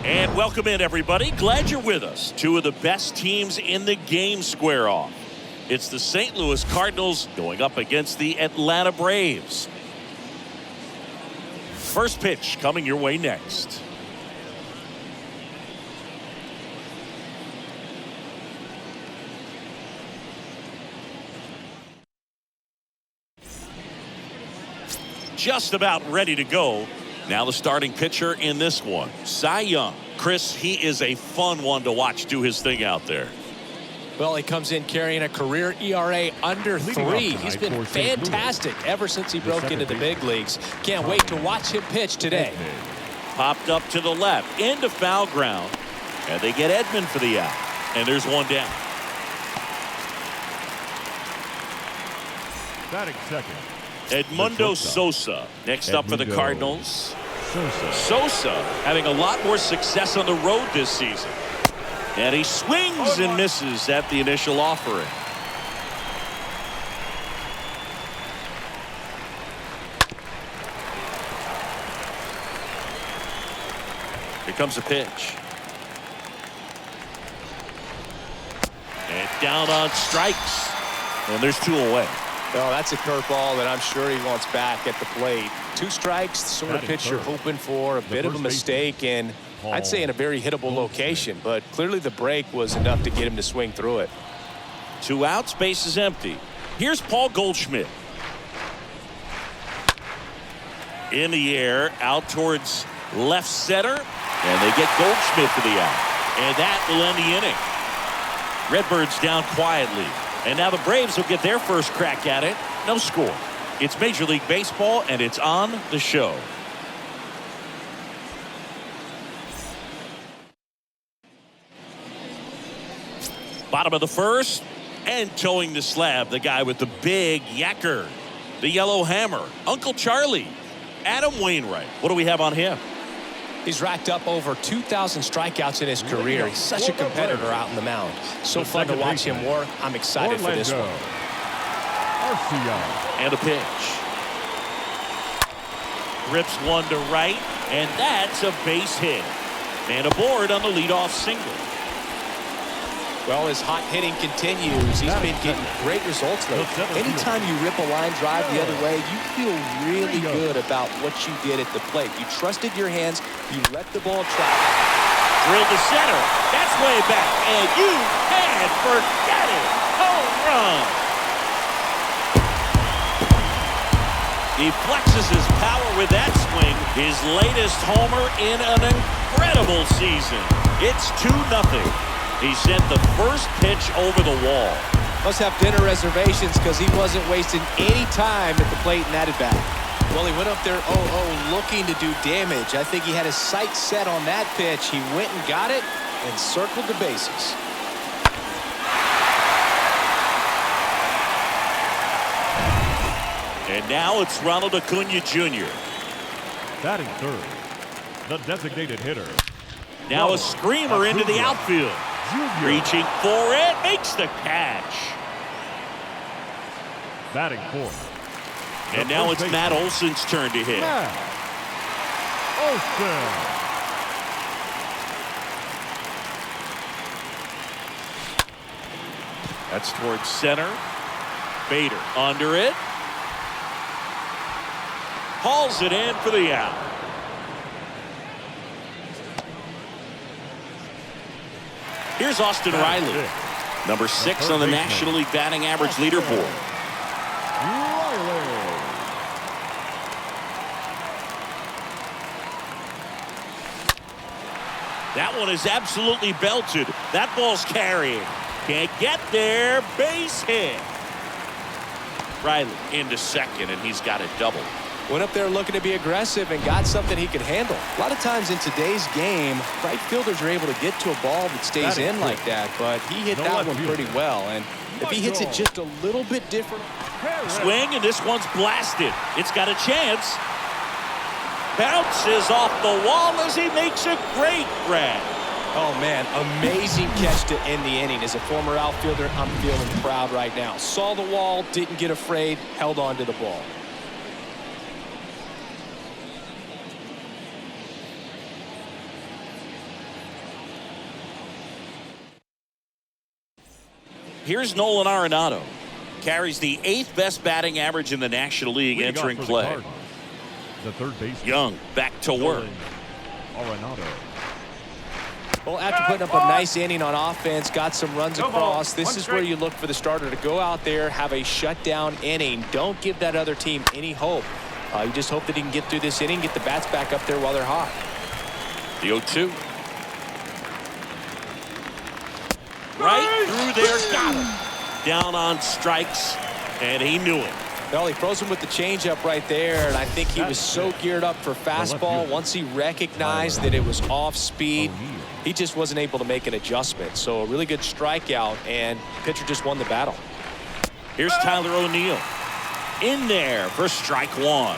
And welcome in, everybody. Glad you're with us. Two of the best teams in the game square off. It's the St. Louis Cardinals going up against the Atlanta Braves. First pitch coming your way next. Just about ready to go. Now the starting pitcher in this one, Cy Young. Chris, he is a fun one to watch do his thing out there. Well, he comes in carrying a career ERA under 3. He's been fantastic ever since he broke into the big leagues. Can't wait to watch him pitch today. Popped up to the left, into foul ground. And they get Edman for the out. And there's one down. Batting second, Edmundo Sosa next up for the Cardinals. Sosa having a lot more success on the road this season. And he swings and misses at the initial offering. Here comes a pitch. And down on strikes. And there's 2 away. Well, that's a curveball that I'm sure he wants back at the plate. 2 strikes, the sort of pitch you're hoping for, a bit of a mistake, and I'd say in a very hittable location, but clearly the break was enough to get him to swing through it. 2 outs, base is empty. Here's Paul Goldschmidt. In the air, out towards left center, and they get Goldschmidt for the out. And that will end the inning. Redbirds down quietly. And now the Braves will get their first crack at it. No score. It's Major League Baseball, and it's on the show. Bottom of the first, and towing the slab, the guy with the big yacker, the yellow hammer, Uncle Charlie, Adam Wainwright. What do we have on him? He's racked up over 2,000 strikeouts in his career. He's such a competitor out in the mound. So fun to watch him work. I'm excited for this one. And a pitch. Rips one to right, and that's a base hit. And aboard on the leadoff single. Well, his hot hitting continues. He's been getting great results lately. Anytime you rip a line drive the other way, you feel really good about what you did at the plate. You trusted your hands. You let the ball travel. Drilled to center. That's way back. And you can forget it. Home run. He flexes his power with that swing. His latest homer in an incredible season. It's 2-0. He sent the first pitch over the wall. Must have dinner reservations because he wasn't wasting any time at the plate in that at bat. Well, he went up there 0-0 looking to do damage. I think he had his sights set on that pitch. He went and got it and circled the bases. And now it's Ronald Acuna Jr. batting third, the designated hitter. Now a screamer into the outfield. Reaching for it, makes the catch. Batting fourth. And now it's Matt Olson's turn to hit. Matt Olson. That's towards center. Bader under it. Hauls it in for the out. Here's Austin Riley, number 6 on the National League batting average leaderboard. That one is absolutely belted. That ball's carrying. Can't get there. Base hit. Riley into second, and he's got it doubled. Went up there looking to be aggressive and got something he could handle. A lot of times in today's game, right fielders are able to get to a ball that stays in like that, but he hit that one pretty well. And if he hits it just a little bit different. Swing, and this one's blasted. It's got a chance. Bounces off the wall as he makes a great grab. Oh, man, amazing catch to end the inning. As a former outfielder, I'm feeling proud right now. Saw the wall, didn't get afraid, held on to the ball. Here's Nolan Arenado. Carries the 8th best batting average in the National League entering play. The third baseman. Young back to work. Arenado. Well, after putting up a nice inning on offense, got some runs across, this is where you look for the starter to go out there, have a shutdown inning. Don't give that other team any hope. You just hope that he can get through this inning, get the bats back up there while they're hot. The 0-2. Right through there, got him. Down on strikes, and he knew it. Well, he froze him with the changeup right there, and I think he was so geared up for fastball. Once he recognized that it was off speed, he just wasn't able to make an adjustment. So a really good strikeout, and pitcher just won the battle. Here's Tyler O'Neill. In there for strike one.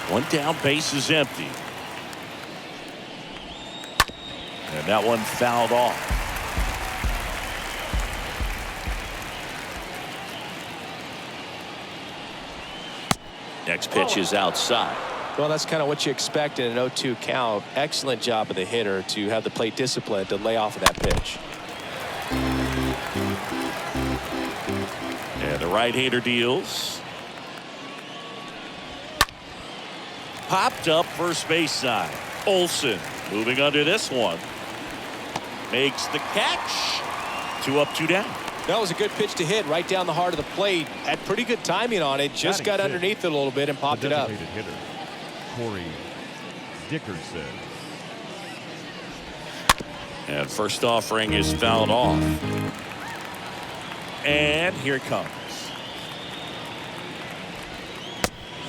One down, base is empty. And that one fouled off. Next pitch is outside. Well, that's kind of what you expect in an 0-2 count. Excellent job of the hitter to have the plate discipline to lay off of that pitch. And the right-hander deals. Popped up first base side. Olsen moving under this one. Makes the catch. 2 up, 2 down. That was a good pitch to hit right down the heart of the plate. Had pretty good timing on it. Just got underneath it a little bit and popped it up. Hitter, Corey Dickerson. And first offering is fouled off. And here it comes.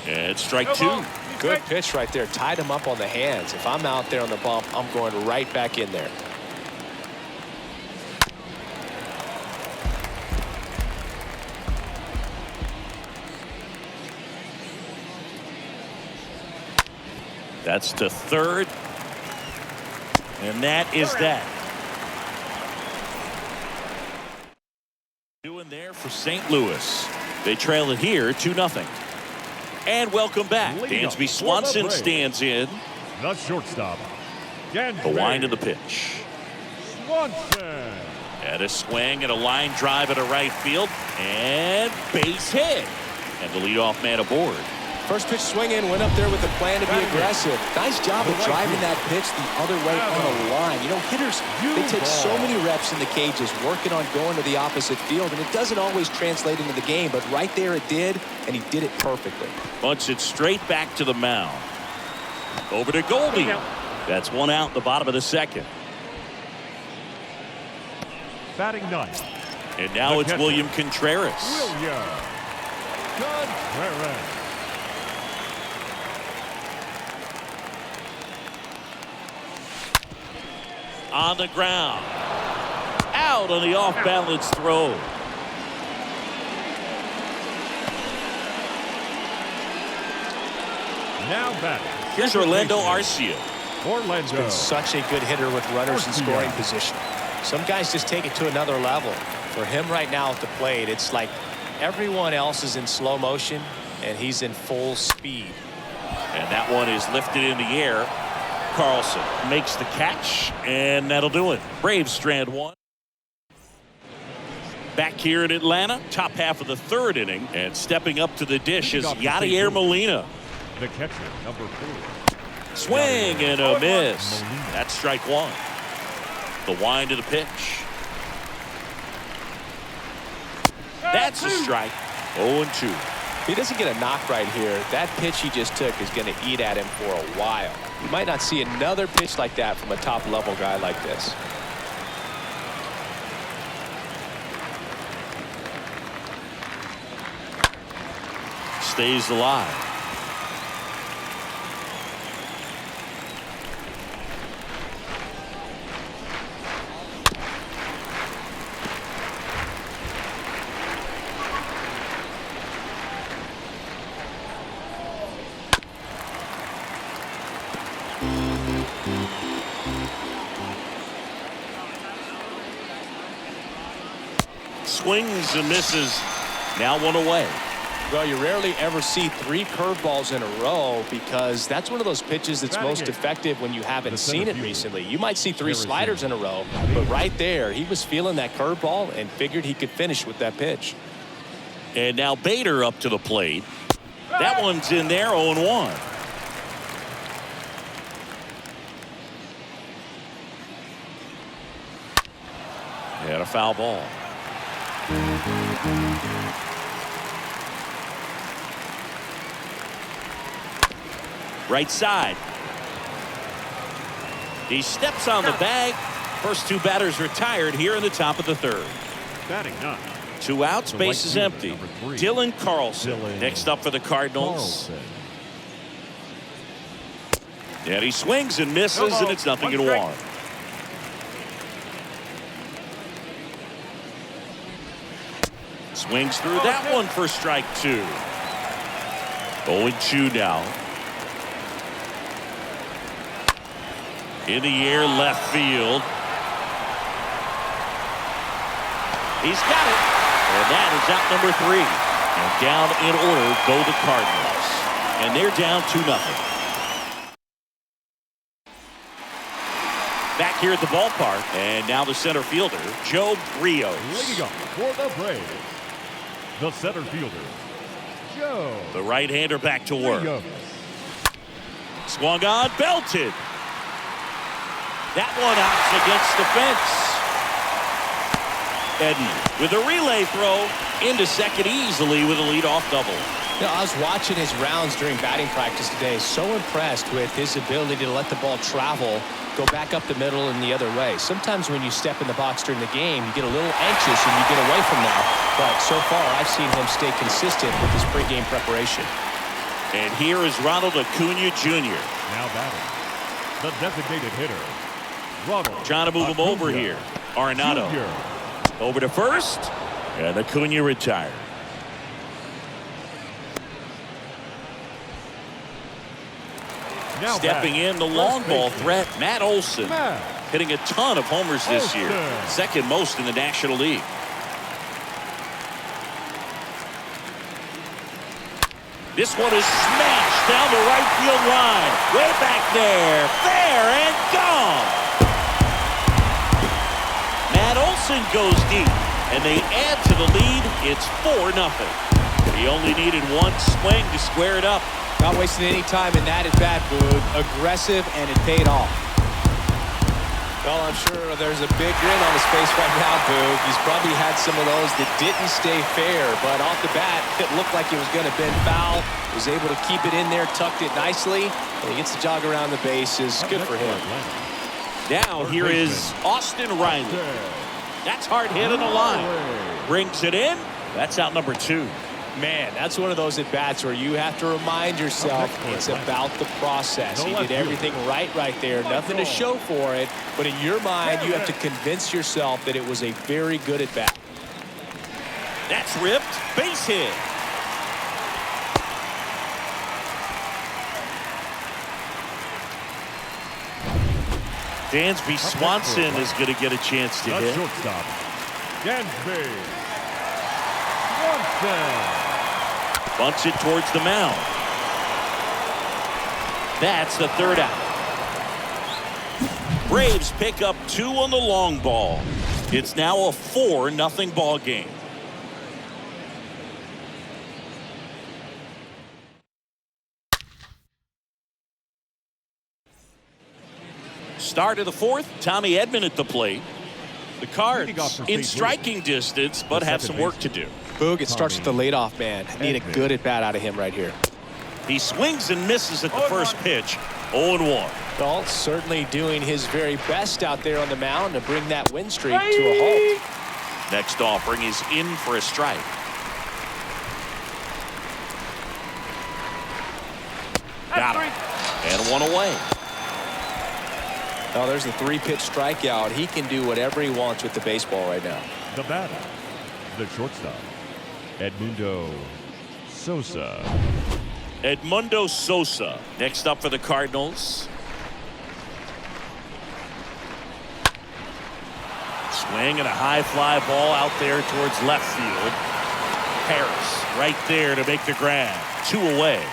And strike 2. Good pitch right there. Tied him up on the hands. If I'm out there on the bump, I'm going right back in there. That's to third. And that is that. Doing there for St. Louis. They trail it here 2-0. And welcome back. Dansby Swanson stands in. The shortstop. The wind of the pitch. Swanson. And a swing and a line drive at a right field. And base hit. And the leadoff man aboard. First pitch swing in, went up there with the plan to be aggressive. Nice job of driving that pitch the other way on the line. You know, hitters, they take so many reps in the cages working on going to the opposite field, and it doesn't always translate into the game, but right there it did, and he did it perfectly. Bunts it straight back to the mound. Over to Goldie. That's 1 out in the bottom of the second. Batting ninth. And now it's William Contreras. William Contreras. On the ground. Out on the off-balance throw. Now batting. Here's Orlando Arcia. Orlando. Been such a good hitter with runners in scoring position. Some guys just take it to another level. For him right now at the plate, it's like everyone else is in slow motion and he's in full speed. And that one is lifted in the air. Carlson makes the catch, and that'll do it. Braves strand 1. Back here in Atlanta, top half of the third inning, and stepping up to the dish is Yadier Molina. The catcher, number 4. Swing and a miss. That's strike 1. The wind of the pitch. That's a strike. 0-2. If he doesn't get a knock right here, that pitch he just took is going to eat at him for a while. You might not see another pitch like that from a top-level guy like this. Stays alive. Swings and misses. Now 1 away. Well, you rarely ever see 3 curveballs in a row because that's one of those pitches that's most effective when you haven't seen it recently. You might see 3 sliders in a row, but right there, he was feeling that curveball and figured he could finish with that pitch. And now Bader up to the plate. That one's in there, 0-1. And a foul ball. Right side. He steps on the bag. First 2 batters retired here in the top of the 3rd. Batting 9. 2 outs, base is empty. Dylan Carlson next up for the Cardinals. And he swings and misses, and it's 0-1. Swings through that one for strike 2. 0-2 now. In the air, left field. He's got it. And that is out number 3. And down in order go the Cardinals. And they're down 2-0. Back here at the ballpark. And now the center fielder, Joe Rios. Leading off for the Braves, the center fielder, Joe. The right-hander back to work. Swung on, belted. That one out against the fence. Edman with a relay throw into second easily with a leadoff double. You know, I was watching his rounds during batting practice today. So impressed with his ability to let the ball travel, go back up the middle and the other way. Sometimes when you step in the box during the game, you get a little anxious and you get away from that. But so far, I've seen him stay consistent with his pregame preparation. And here is Ronald Acuna Jr. Now batting, the designated hitter, Ronald. Trying to move him over here. Arenado over to first, and Acuna retired. Now stepping in the long ball threat, Matt Olson, hitting a ton of homers this year, second most in the National League. This one is smashed down the right field line, way back there, fair and gone. Matt Olson goes deep, and they add to the lead. It's 4-0. He only needed one swing to square it up. Not wasting any time in that at-bat, Boog. Aggressive, and it paid off. Well, I'm sure there's a big grin on his face right now, Boog. He's probably had some of those that didn't stay fair, but off the bat, it looked like it was going to bend foul. Was able to keep it in there, tucked it nicely, and he gets the jog around the bases. Good for him. Now here is Austin Riley. That's hard hit in the line. Brings it in. That's out number 2. Man, that's one of those at-bats where you have to remind yourself it's about the process. He did everything right there. Nothing to show for it. But in your mind, you have to convince yourself that it was a very good at-bat. That's ripped. Base hit. Dansby Swanson is going to get a chance to hit. Shortstop, Dansby Swanson. Bunts it towards the mound. That's the third out. Braves pick up 2 on the long ball. It's now a 4-0 ball game. Start of the 4th, Tommy Edman at the plate. The Cards in striking distance, but have some work to do. Boog, it starts with the leadoff man. Need a good at-bat out of him right here. He swings and misses at the first pitch. 0-1. Well, certainly doing his very best out there on the mound to bring that win streak to a halt. Next offering is in for a strike. Got him. And 1 away. Oh, there's a 3-pitch strikeout. He can do whatever he wants with the baseball right now. The batter, the shortstop, Edmundo Sosa. Edmundo Sosa next up for the Cardinals. Swing and a high fly ball out there towards left field. Harris right there to make the grab. 2 away.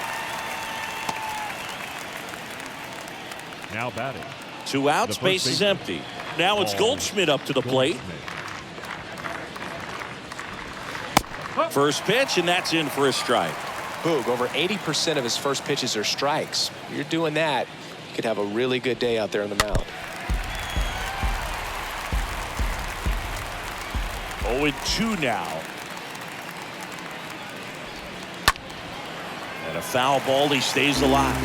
Now batting. 2 outs, base is empty. Now it's Goldschmidt up to the plate. First pitch, and that's in for a strike. Boog, over 80% of his first pitches are strikes. You're doing that, you could have a really good day out there on the mound. 0-2 now. And a foul ball, he stays alive.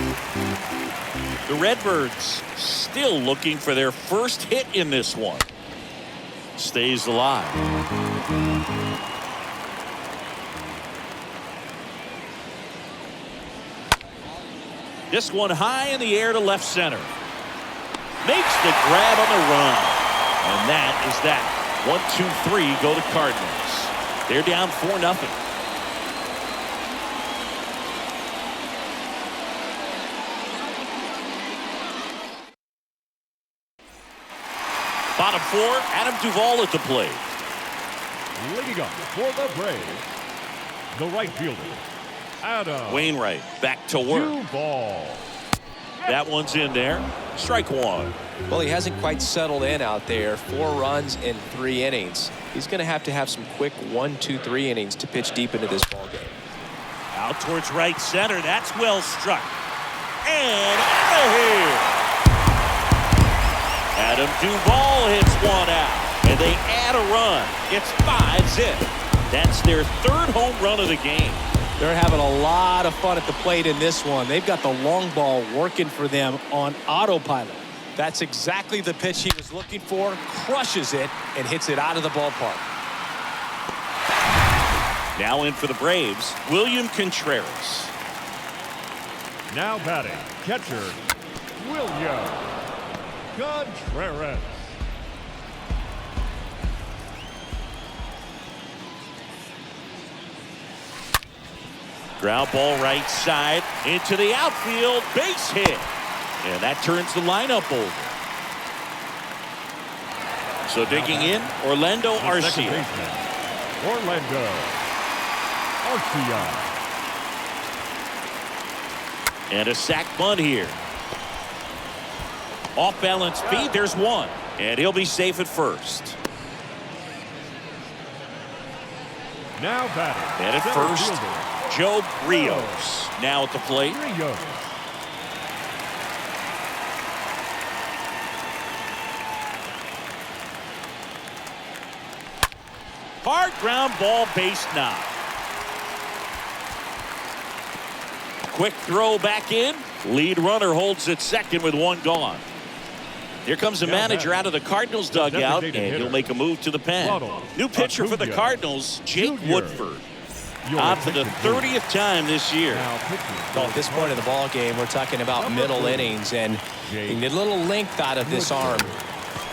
The Redbirds still looking for their first hit in this one. Stays alive. This one high in the air to left center. Makes the grab on the run. And that is that. 1-2-3 go to Cardinals. They're down 4-0. Bottom 4, Adam Duvall at the plate. Leading up for the Braves, the right fielder, Adam Wainwright back to work. Duvall. That one's in there. Strike 1. Well, he hasn't quite settled in out there. 4 runs in 3 innings. He's going to have some quick 1, 2, 3 innings to pitch deep into this ball game. Out towards right center. That's well struck. And out of here. Adam Duvall hits one out. And they add a run. It's 5-zip. That's their 3rd home run of the game. They're having a lot of fun at the plate in this one. They've got the long ball working for them on autopilot. That's exactly the pitch he was looking for. Crushes it and hits it out of the ballpark. Now in for the Braves, William Contreras. Now batting, catcher, William Contreras. Ground ball right side into the outfield, base hit. And that turns the lineup over. So digging in, Orlando Arcia. Orlando Arcia. And a sac bunt here. Off balance feed, there's one. And he'll be safe at first. Now batting. And at first, Joe Rios now at the plate. Hard ground ball, base knock. Quick throw back in. Lead runner holds at second with 1 gone. Here comes the manager out of the Cardinals dugout, and he'll make a move to the pen. New pitcher for the Cardinals, Jake Woodford. On for the 30th time this year. Well, at this point in the ball game, we're talking about middle innings, and you need a little length out of this arm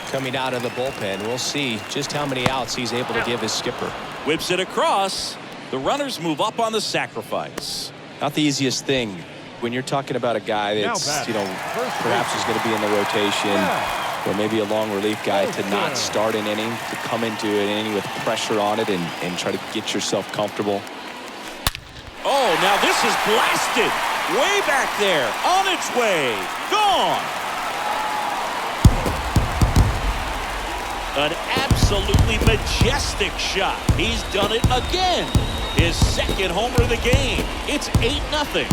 coming out of the bullpen. We'll see just how many outs he's able to give his skipper. Whips it across. The runners move up on the sacrifice. Not the easiest thing when you're talking about a guy that's, perhaps is going to be in the rotation, or maybe a long relief guy, to not start an inning, to come into an inning with pressure on it and try to get yourself comfortable. Oh, now this is blasted. Way back there. On its way. Gone. An absolutely majestic shot. He's done it again. His 2nd homer of the game. It's 8-0.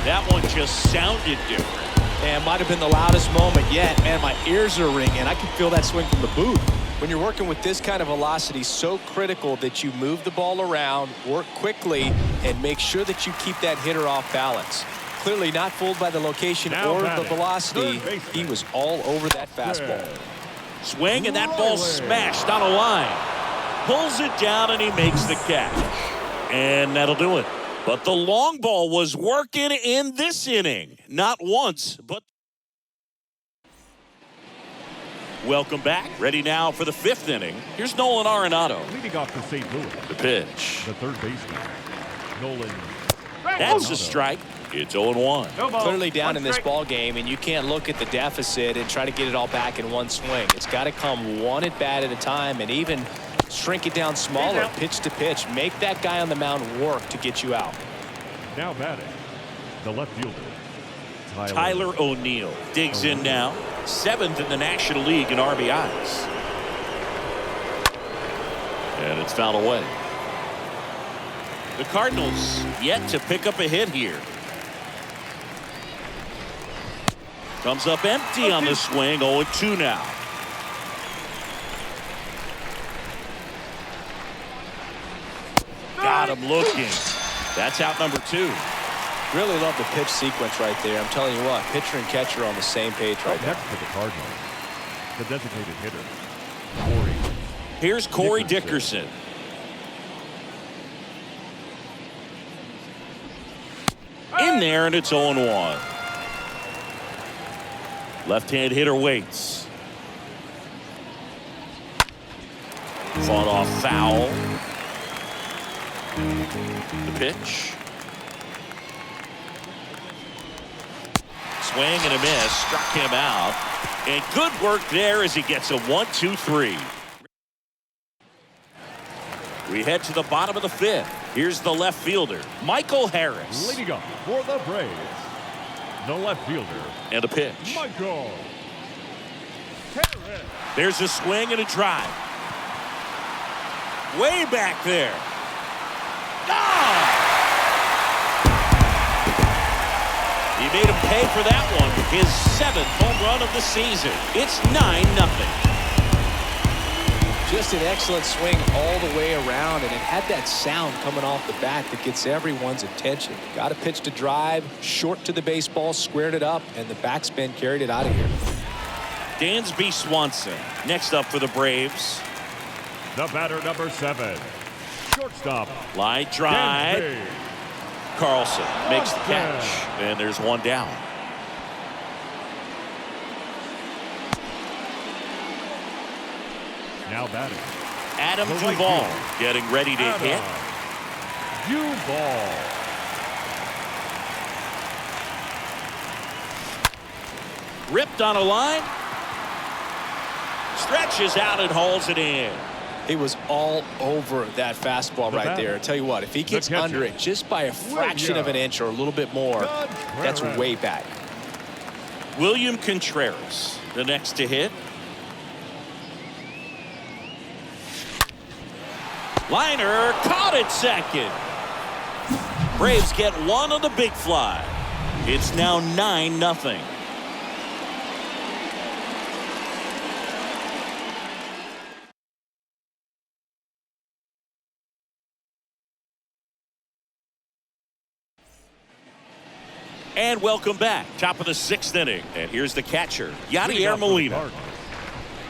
That one just sounded different. And might have been the loudest moment yet. Man, my ears are ringing. I can feel that swing from the booth. When you're working with this kind of velocity, so critical that you move the ball around, work quickly, and make sure that you keep that hitter off balance. Clearly not fooled by the location or the velocity. He was all over that fastball. Swing, and that ball smashed on a line. Pulls it down, and he makes the catch. And that'll do it. But the long ball was working in this inning. Not once, but... Welcome back. Ready now for the 5th inning. Here's Nolan Arenado. Leading off to St. Louis. The pitch. The third baseman, Nolan. That's a strike. It's 0-1. Clearly down in this ball game, and you can't look at the deficit and try to get it all back in one swing. It's got to come one at bat at a time, and even Shrink it down smaller, pitch to pitch. Make that guy on the mound work to get you out. Now batting, the left fielder, Tyler O'Neill digs in now. 7th in the National League in RBIs. And it's fouled away. The Cardinals yet to pick up a hit here. Comes up empty on the swing. 0-2 now. Got him looking. That's out number 2. Really love the pitch sequence right there. I'm telling you what, pitcher and catcher are on the same page right now. Next for the Cardinals, the designated hitter, Corey. Here's Corey Dickerson. In there, and it's 0-1. Left-hand hitter waits. Fought off foul. The pitch. Swing and a miss. Struck him out. And good work there as he gets a 1-2-3. We head to the bottom of the 5th. Here's the left fielder, Michael Harris. Leading up for the Braves, the left fielder. And a pitch. Michael Harris. There's a swing and a drive. Way back there. Ah! He made him pay for that one. His 7th home run of the season. It's 9-0. Just an excellent swing all the way around, and it had that sound coming off the bat that gets everyone's attention. Got a pitch to drive, short to the baseball, squared it up, and the backspin carried it out of here. Dansby Swanson next up for the Braves. The batter, number 7, shortstop. Line drive. Dansby. Carlson makes the catch, and there's one down. Now batting, Adam the right Duvall fielder. getting ready to hit. Duvall. Ripped on a line. Stretches out and hauls it in. He was all over that fastball The right batter. there. I tell you what, if he gets catcher. under it just by a fraction of an inch or a little bit more, that's Contreras. way back. William Contreras, the next to hit. Liner caught at second. Braves get one on the big fly. It's now 9-0. And welcome back. Top of the 6th inning. And here's the catcher, Leading Yadier up for the Molina. Cardinals,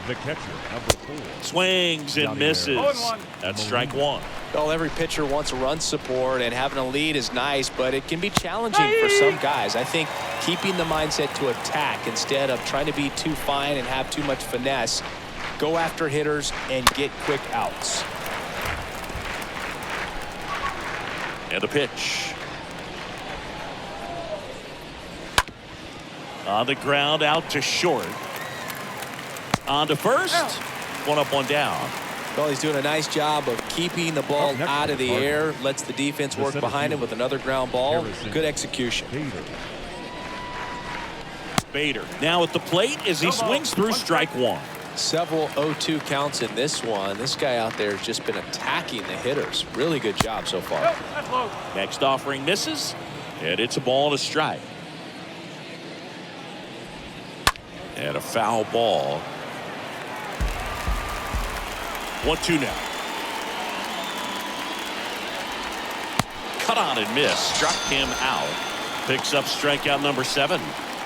the catcher, number 4. Swings and Yadier. misses. 0-1. That's strike 1. Well, every pitcher wants a run support, and having a lead is nice, but it can be challenging for some guys. I think keeping the mindset to attack instead of trying to be too fine and have too much finesse, go after hitters and get quick outs. And the pitch. On the ground, out to short. On to first. One up, one down. Well, he's doing a nice job of keeping the ball next out of the Cardinals. air, lets the defense work center behind him fielder, with another ground ball. Harrison. Good execution. Bader. Bader now at the plate as he swings through strike 1. Several 0-2 counts in this one. This guy out there has just been attacking the hitters. Really good job so far. Next offering misses, and it's a ball and a strike. And a foul ball. 1-2 now. Cut on and miss. Struck him out. Picks up strikeout number 7.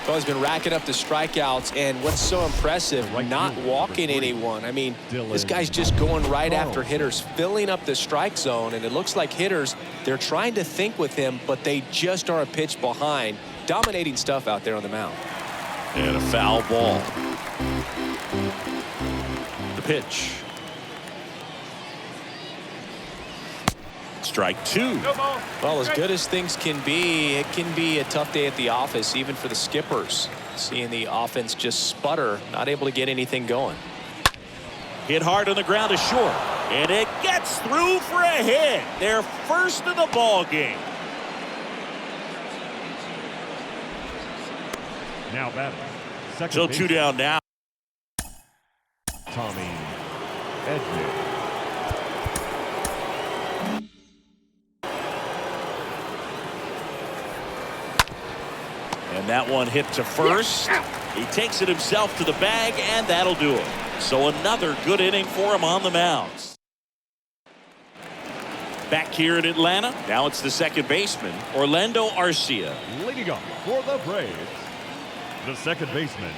Well, he's been racking up the strikeouts, and what's so impressive, right not fielder, walking number 3, anyone. I mean, Dylan this guy's just going right after Carlson. hitters, filling up the strike zone, and it looks like hitters, they're trying to think with him, but they just are a pitch behind. Dominating stuff out there on the mound. And a foul ball. The pitch. Strike 2. Well, as good as things can be, it can be a tough day at the office, even for the skippers. Seeing the offense just sputter, not able to get anything going. Hit hard on the ground is short. And it gets through for a hit. Their first of the ball game. Now batting. Second So base, 2 down now. Tommy Edman. And that one hit to first. He takes it himself to the bag, and that'll do it. So another good inning for him on the mound. Back here in Atlanta, now it's the second baseman, Orlando Arcia. Leading off for the Braves, the second baseman,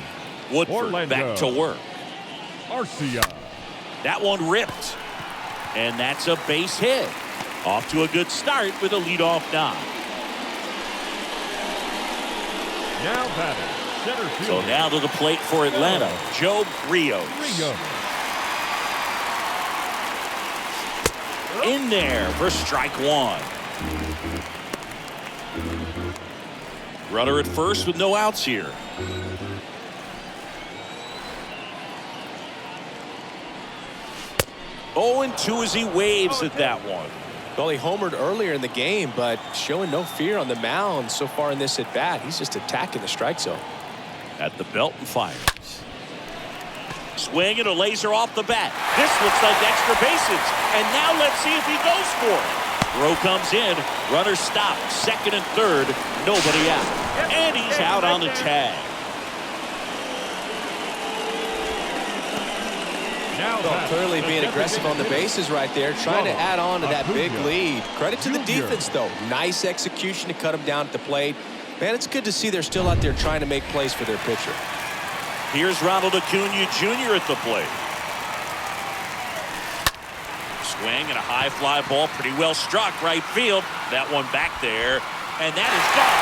Woodford Orlando back to work. Arcia. That one ripped. And that's a base hit. Off to a good start with a leadoff knock. Now batting, center field. So now to the plate for Atlanta, Joe Rios. In there for strike one. Runner at first with no outs here. Oh, and 2 as he waves at that one. Well, he homered earlier in the game, but showing no fear on the mound so far in this at bat. He's just attacking the strike zone. At the belt and fires. Swing and a laser off the bat. This looks like extra bases. And now let's see if he goes for it. Throw comes in. Runner stopped. Second and third. Nobody out. And he's out on the tag. Well, clearly being aggressive on the bases right there, trying to add on to that big lead. Credit to the defense, though. Nice execution to cut him down at the plate. Man, it's good to see they're still out there trying to make plays for their pitcher. Here's Ronald Acuna Jr. at the plate. Swing and a high fly ball, pretty well struck right field. That one back there, and that is gone.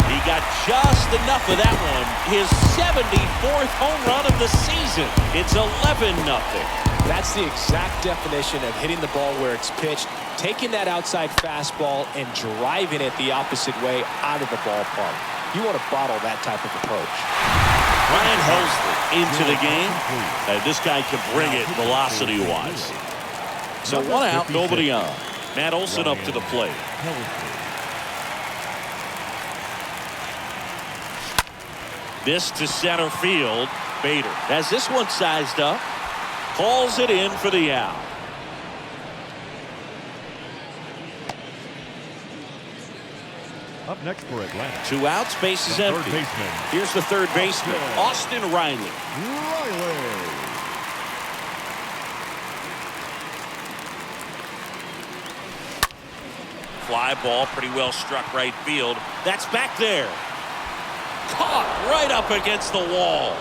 He got just enough of that one. His 74th home run of the season. It's 11-0. That's the exact definition of hitting the ball where it's pitched, taking that outside fastball and driving it the opposite way out of the ballpark. You want to bottle that type of approach. Ryan Helsley into the game. This guy can bring it velocity-wise. So 1 out, nobody on. Matt Olson up to the plate. This to center field. Bader has this one sized up. Calls it in for the out. Up next for Atlanta. 2 outs, base is empty. Here's the third baseman, Austin Riley. Fly ball, pretty well struck right field. That's back there. Caught right up against the wall.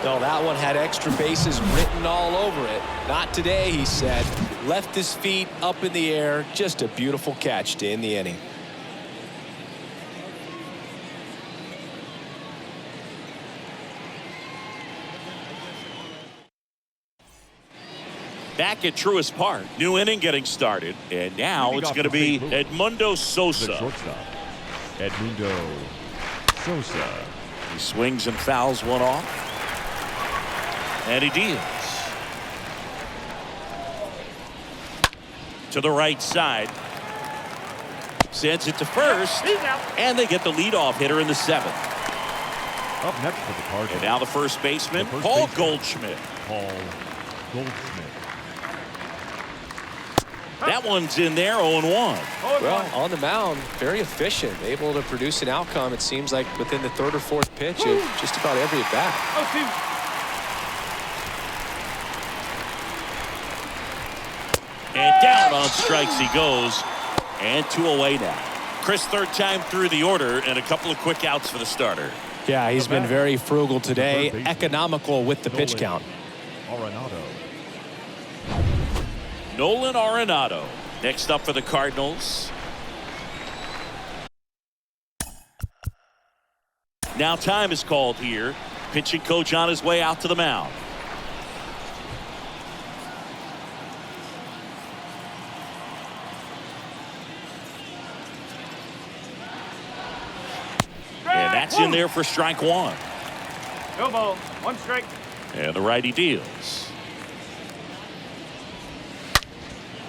No, that one had extra bases written all over it. Not today, he said. Left his feet up in the air. Just a beautiful catch to end the inning. Back at Truist Park, new inning getting started, and now it's going to be Edmundo Sosa. Edmundo Sosa. He swings and fouls one off, and he deals to the right side, sends it to first, and they get the leadoff hitter in the 7th. Up next for the Cardinals. And now the first baseman, Paul Goldschmidt. Paul Goldschmidt. That one's in there, 0-1. Well, on the mound, very efficient, able to produce an outcome, it seems like, within the 3rd or 4th pitch of just about every at bat. And down on strikes he goes, and 2 away now. Chris, third time through the order, and a couple of quick outs for the starter. Yeah, he's been very frugal today, economical with the pitch count. Nolan Arenado next up for the Cardinals. Now time is called here. Pitching coach on his way out to the mound. And that's in there for strike 1. No ball, 1 strike. And the righty deals.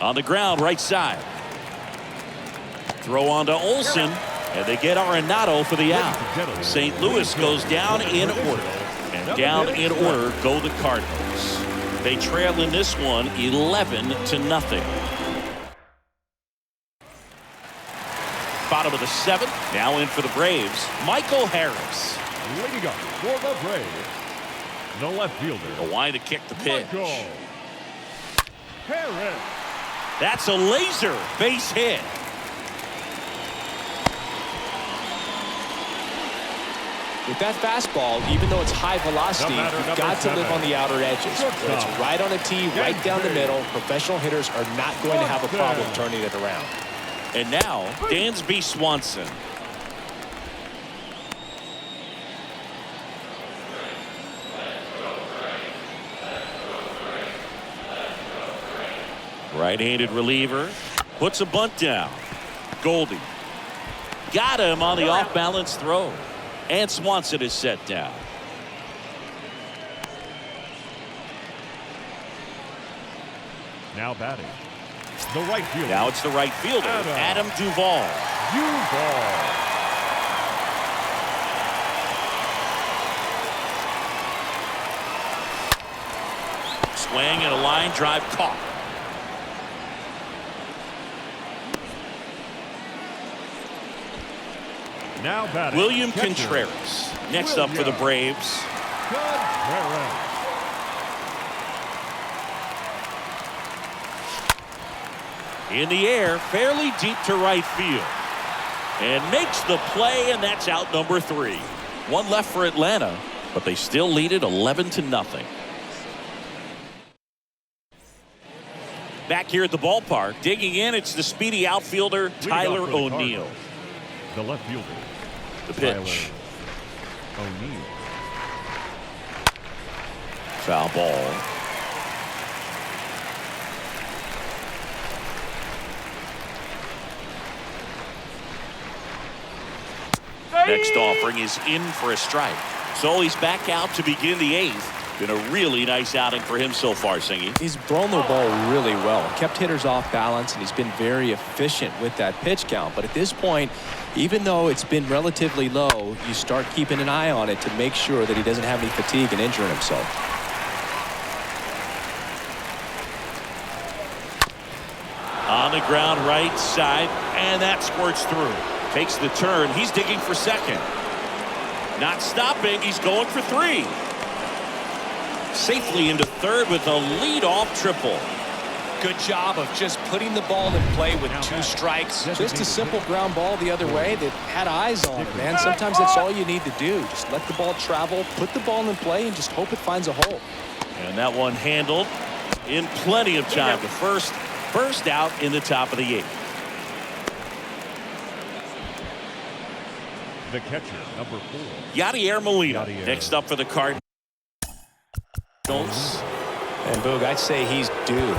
On the ground, right side. Throw on to Olsen. And they get Arenado for the out. St. Louis goes down in order. And down in order go the Cardinals. They trail in this one 11-0. Bottom of the seventh. Now in for the Braves, Michael Harris. Leading up for the Braves, the left fielder. The line to kick the pitch. Michael Harris. That's a laser base hit. With that fastball, even though it's high velocity, you've got to live on the outer edges. When it's right on a tee, right down the middle, professional hitters are not going to have a problem turning it around. And now, Dansby Swanson. Right-handed reliever. Puts a bunt down. Goldie. Got him on the off-balance throw. And Swanson is set down. Now batting, the right fielder. Now it's the right fielder, Adam Duvall. Swing and a line drive caught. Now batting, William catcher. Contreras. Next up for the Braves. Contreras. In the air, fairly deep to right field. And makes the play, and that's out number 3. One left for Atlanta, but they still lead it 11-0. Back here at the ballpark, digging in, it's the speedy outfielder, Tyler O'Neill. The left fielder. The pitch. O'Neill. Foul ball. Next offering is in for a strike. So he's back out to begin the 8th. Been a really nice outing for him so far, Singy. He's thrown the ball really well. Kept hitters off balance, and he's been very efficient with that pitch count. But at this point, even though it's been relatively low, you start keeping an eye on it to make sure that he doesn't have any fatigue and injuring himself. On the ground, right side, and that squirts through. Takes the turn. He's digging for second. Not stopping. He's going for 3. Safely into third with a leadoff triple. Good job of just putting the ball in play with 2 strikes. Just a simple ground ball the other way that had eyes on it, man. Sometimes that's all you need to do. Just let the ball travel, put the ball in play, and just hope it finds a hole. And that one handled in plenty of time. The first out in the top of the 8th. The catcher, number 4. Yadier Molina. Yadier. Next up for the Cardinals. And Boog, I'd say he's due.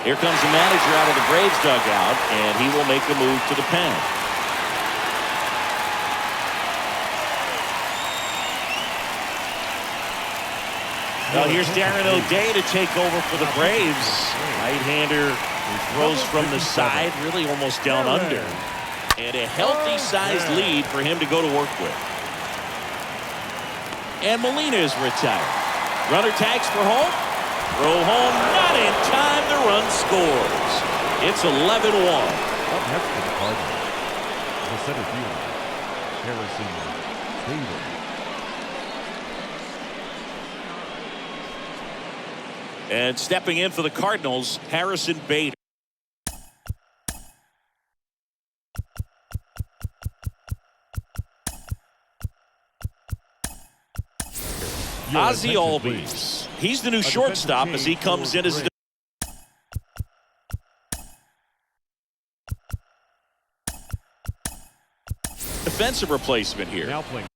Here comes the manager out of the Braves dugout, and he will make the move to the pen. Now here's Darren O'Day to take over for the Braves. Right-hander who throws from the side, really almost down under. And a healthy-sized lead for him to go to work with. And Molina is retired. Runner tags for home. Throw home, not in time. The run scores. It's 11-1. Up next for the Cardinals, the center fielder, Harrison Bader. And stepping in for the Cardinals, Harrison Bader. Ozzie Albies. He's the new shortstop as he comes in as defensive replacement here. Now playing.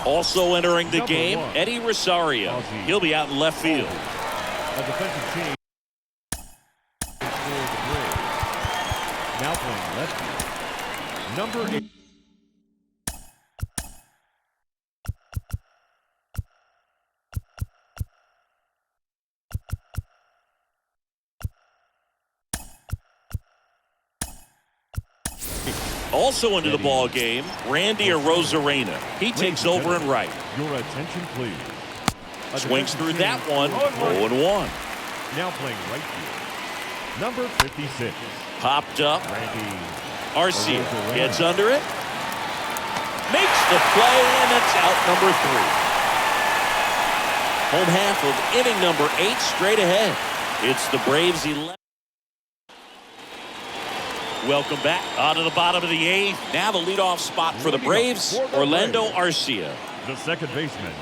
Also entering the game, Eddie Rosario. He'll be out in left field. A defensive change for the Braves. left field. Number 8. Also into the ball game, Randy Arozarena. He takes over in right. Your attention, please. Swings through that one. 0-1. Now playing right field. Number 56. Popped up. Randy Arcia gets under it. Makes the play, and it's out number 3. Home half of inning number 8 straight ahead. It's the Braves 11. Welcome back out of the bottom of the 8th. Now the leadoff spot for the Braves, Orlando Arcia. The second baseman,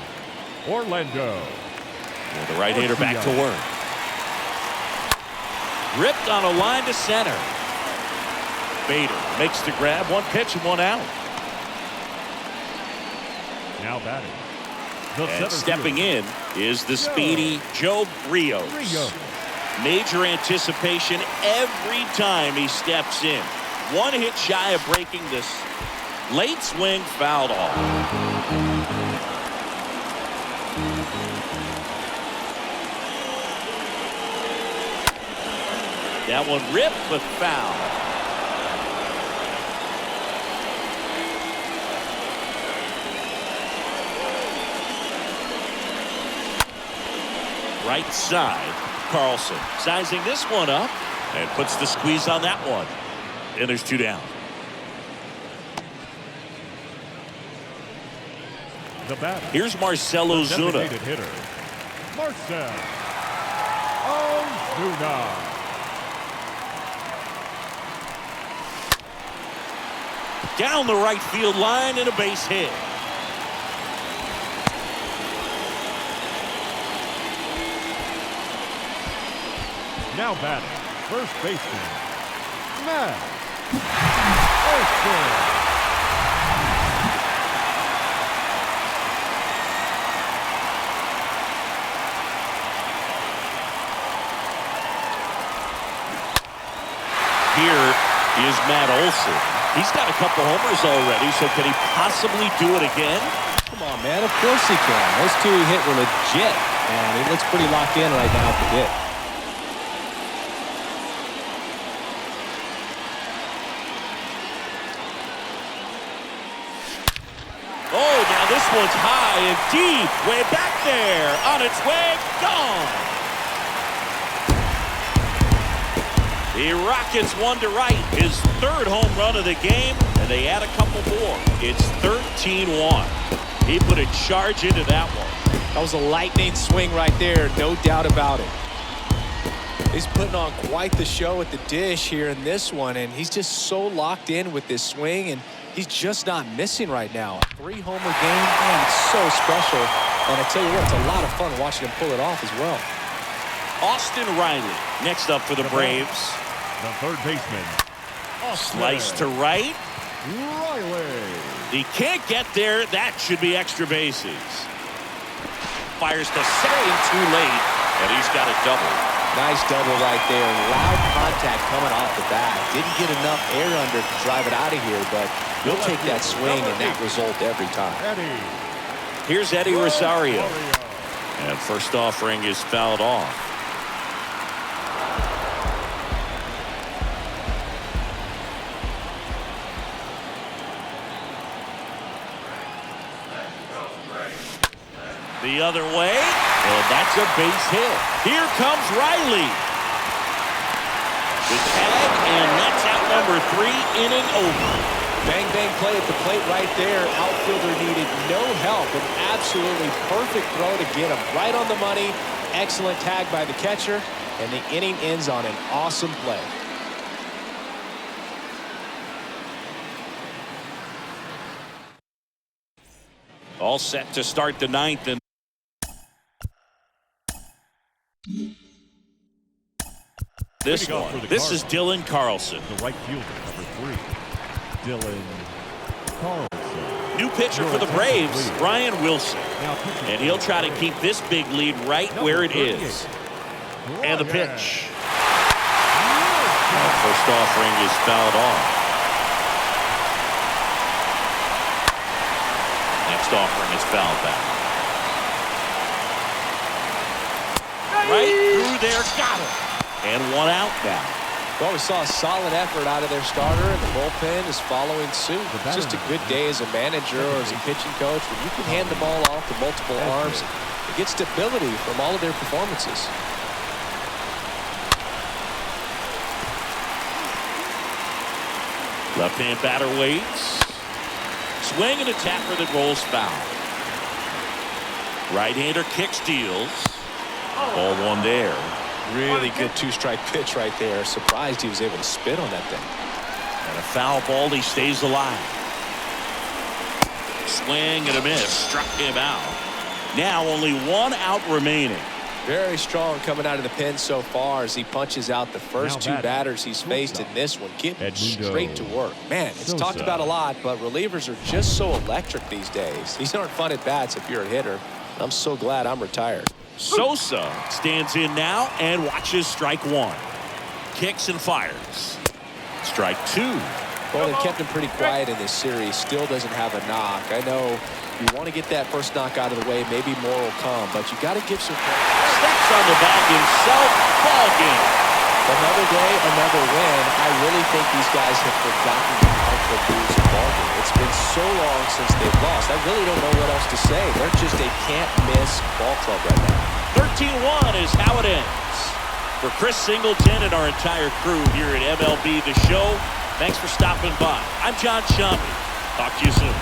Orlando. Well, the right-hander back to work. Ripped on a line to center. Bader makes the grab. 1 pitch and 1 out. Now batting. And stepping in is the speedy Joe Rios. Major anticipation every time he steps in. 1 hit shy of breaking this. Late swing fouled off. That one ripped but foul. Right side. Carlson sizing this one up and puts the squeeze on that one. And there's 2 down. The batter. Here's Marcell Ozuna. Hitter, Marcell Ozuna. Down the right field line and a base hit. Now batting, first baseman, Matt Olson. Here is Matt Olson. He's got a couple homers already, so can he possibly do it again? Come on, man. Of course he can. Those 2 he hit were legit, and he looks pretty locked in right now at the hit. Oh, now this one's high and deep. Way back there. On its way. Gone. He rockets one to right. His 3rd home run of the game, and they add a couple more. It's 13-1. He put a charge into that one. That was a lightning swing right there. No doubt about it. He's putting on quite the show at the dish here in this one, and he's just so locked in with this swing, and he's just not missing right now. 3-homer game, man, it's so special. And I tell you what, it's a lot of fun watching him pull it off as well. Austin Riley next up for the Braves. The third baseman, Slice to right. Riley. He can't get there. That should be extra bases. Fires to second too late, and he's got a double. Nice double right there. Loud contact coming off the bat. Didn't get enough air under to drive it out of here, but he'll take that swing and that result every time. Here's Eddie Rosario. And first offering is fouled off. The other way, and that's a base hit. Here comes Riley. The tag, and that's out number 3, inning over. Bang, bang play at the plate right there. Outfielder needed no help. An absolutely perfect throw to get him right on the money. Excellent tag by the catcher, and the inning ends on an awesome play. All set to start the 9th. And this is Dylan Carlson. The right fielder, number 3, Dylan Carlson. New pitcher for the Braves, Brian Wilson. And he'll try to keep this big lead right where it is. And the pitch. First offering is fouled off. next offering is fouled back. Right through there, got him. And one out now. Well, we saw a solid effort out of their starter, and the bullpen is following suit. It's just a good day as a manager or as a pitching coach when you can hand the ball off to multiple arms. It gets stability from all of their performances. Left-hand batter waits. Swing and a tapper that rolls foul. Right-hander kick steals. Ball one there. Really good two-strike pitch right there. Surprised he was able to spit on that thing. And a foul ball, he stays alive. Swing and a miss. Struck him out. Now only one out remaining. Very strong coming out of the pen so far as he punches out the first two batters he's faced in this one. Getting straight to work. Man, it's talked about a lot, but relievers are just so electric these days. These aren't fun at bats if you're a hitter. I'm so glad I'm retired. Sosa stands in now and watches strike one. Kicks and fires. Strike two. Well, they've kept him pretty quiet in this series. Still doesn't have a knock. I know you want to get that first knock out of the way. Maybe more will come, but you got to give some credit. Steps on the bag himself. Ball game. Another day, another win. I really think these guys have forgotten how to lose a ball game. It's been so long since they've lost. I really don't know what else to say. They're just a can't-miss ball club right now. 13-1 is how it ends. For Chris Singleton and our entire crew here at MLB The Show, thanks for stopping by. I'm John Shambi. Talk to you soon.